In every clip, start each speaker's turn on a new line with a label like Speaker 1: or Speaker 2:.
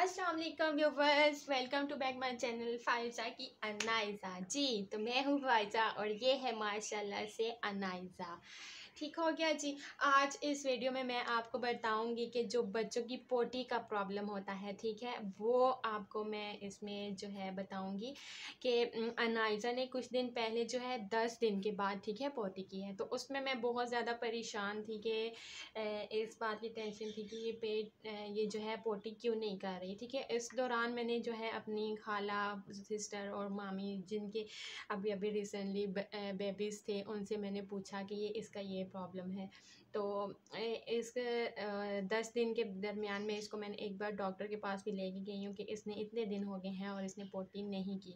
Speaker 1: अस्सलाम वालेकुम viewers, welcome to back my channel Faiza की अनाइज़ा। जी तो मैं हूँ फाइजा और ये है माशाल्लाह से अनाइज़ा। ठीक हो गया जी। आज इस वीडियो में मैं आपको बताऊंगी कि जो बच्चों की पोटी का प्रॉब्लम होता है, ठीक है, वो आपको मैं इसमें जो है बताऊंगी कि अनाइज़ा ने कुछ दिन पहले जो है 10 दिन के बाद, ठीक है, पोटी की है। तो उसमें मैं बहुत ज़्यादा परेशान थी कि इस बात की टेंशन थी कि ये पेट ये जो है पोटी क्यों नहीं कर रही, ठीक है। इस दौरान मैंने जो है अपनी खाला, सिस्टर और मामी जिनके अभी अभी रिसेंटली बेबीज़ थे, उनसे मैंने पूछा कि ये इसका ये प्रॉब्लम है। तो इस 10 दिन के दरमियान में इसको मैंने एक बार डॉक्टर के पास भी लेके गई हूँ कि इसने इतने दिन हो गए हैं और इसने पोटी नहीं की।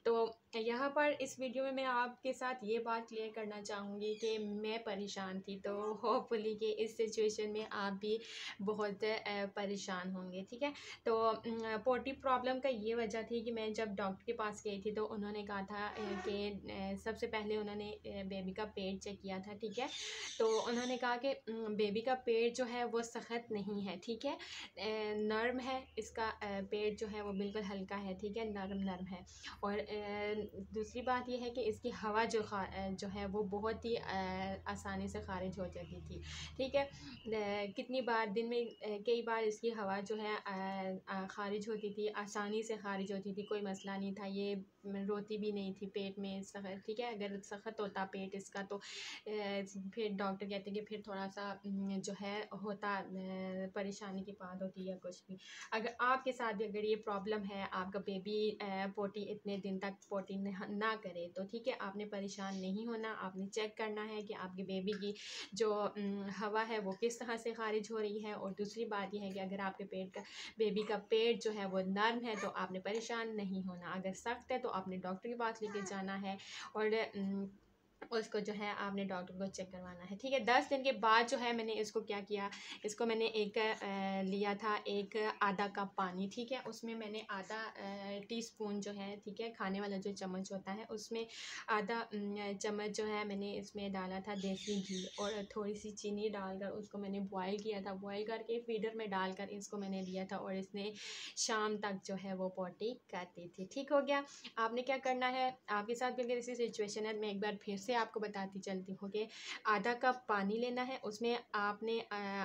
Speaker 1: तो यहाँ पर इस वीडियो में मैं आपके साथ ये बात क्लियर करना चाहूँगी कि मैं परेशान थी, तो होपफुली कि इस सिचुएशन में आप भी बहुत परेशान होंगे, ठीक है। तो पोटी प्रॉब्लम का ये वजह थी कि मैं जब डॉक्टर के पास गई थी तो उन्होंने कहा था कि सबसे पहले उन्होंने बेबी का पेट चेक किया था, ठीक है। तो उन्होंने कहा कि बेबी का पेट जो है वो सख्त नहीं है, ठीक है, नर्म है। इसका पेट जो है वो बिल्कुल हल्का है, ठीक है, नरम नरम है। और दूसरी बात यह है कि इसकी हवा जो है वो बहुत ही आसानी से ख़ारिज हो जाती थी, ठीक है। कितनी बार दिन में कई बार इसकी हवा जो है ख़ारिज होती थी, आसानी से ख़ारिज होती थी, कोई मसला नहीं था। ये रोती भी नहीं थी पेट में सख्त, ठीक है। अगर सख्त होता पेट इसका तो फिर डॉक्टर कहते कि फिर थोड़ा सा जो है होता, परेशानी की बात होती है कुछ भी। अगर आपके साथ भी अगर ये प्रॉब्लम है, आपका बेबी पोटी इतने दिन तक पोटी ना करे, तो ठीक है, आपने परेशान नहीं होना। आपने चेक करना है कि आपके बेबी की जो हवा है वो किस तरह से ख़ारिज हो रही है। और दूसरी बात यह है कि अगर आपके बेबी का पेट जो है वो नर्म है तो आपने परेशान नहीं होना। अगर सख्त है तो आपने डॉक्टर के पास लेके जाना है और उसको जो है आपने डॉक्टर को चेक करवाना है, ठीक है। 10 दिन के बाद जो है मैंने इसको क्या किया, इसको मैंने एक लिया था, एक आधा कप पानी, ठीक है। उसमें मैंने आधा टीस्पून जो है, ठीक है, खाने वाला जो चम्मच होता है उसमें आधा चम्मच जो है मैंने इसमें डाला था देसी घी और थोड़ी सी चीनी डालकर उसको मैंने बॉयल किया था। बॉयल करके फीडर में डालकर इसको मैंने दिया था और इसने शाम तक जो है वो पोटी करती थी, ठीक हो गया। आपने क्या करना है, आपके साथ भी अगर ऐसी सिचुएशन है, मैं एक बार फिर से आपको बताती चलती हूँ कि आधा कप पानी लेना है, उसमें आपने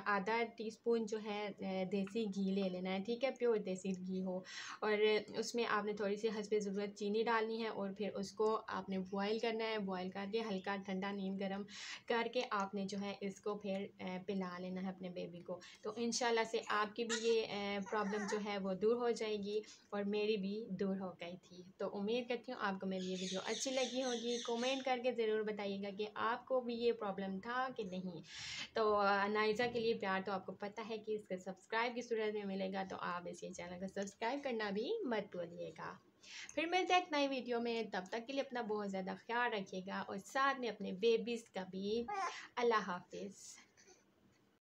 Speaker 1: आधा टीस्पून जो है देसी घी ले लेना है, ठीक है, प्योर देसी घी हो। और उसमें आपने थोड़ी सी हस्बे ज़रूरत चीनी डालनी है और फिर उसको आपने बॉयल करना है। बॉयल करके हल्का ठंडा नीम गर्म करके आपने जो है इसको फिर पिला लेना है अपने बेबी को। तो इंशाल्लाह से आपकी भी ये प्रॉब्लम जो है वो दूर हो जाएगी और मेरी भी दूर हो गई थी। तो उम्मीद करती हूँ आपको मेरी ये वीडियो अच्छी लगी होगी। कमेंट करके ज़रूर बताइएगा कि आपको भी ये प्रॉब्लम था कि नहीं। तो अनाइज़ा के लिए प्यार तो आपको पता है कि इसके सब्सक्राइब की सूरत में मिलेगा, तो आप इस चैनल को सब्सक्राइब करना भी मत भूलिएगा। फिर मिलते हैं एक नई वीडियो में, तब तक के लिए अपना बहुत ज़्यादा ख्याल रखिएगा और साथ में अपने बेबीज़ का भी। अल्लाह हाफिज़।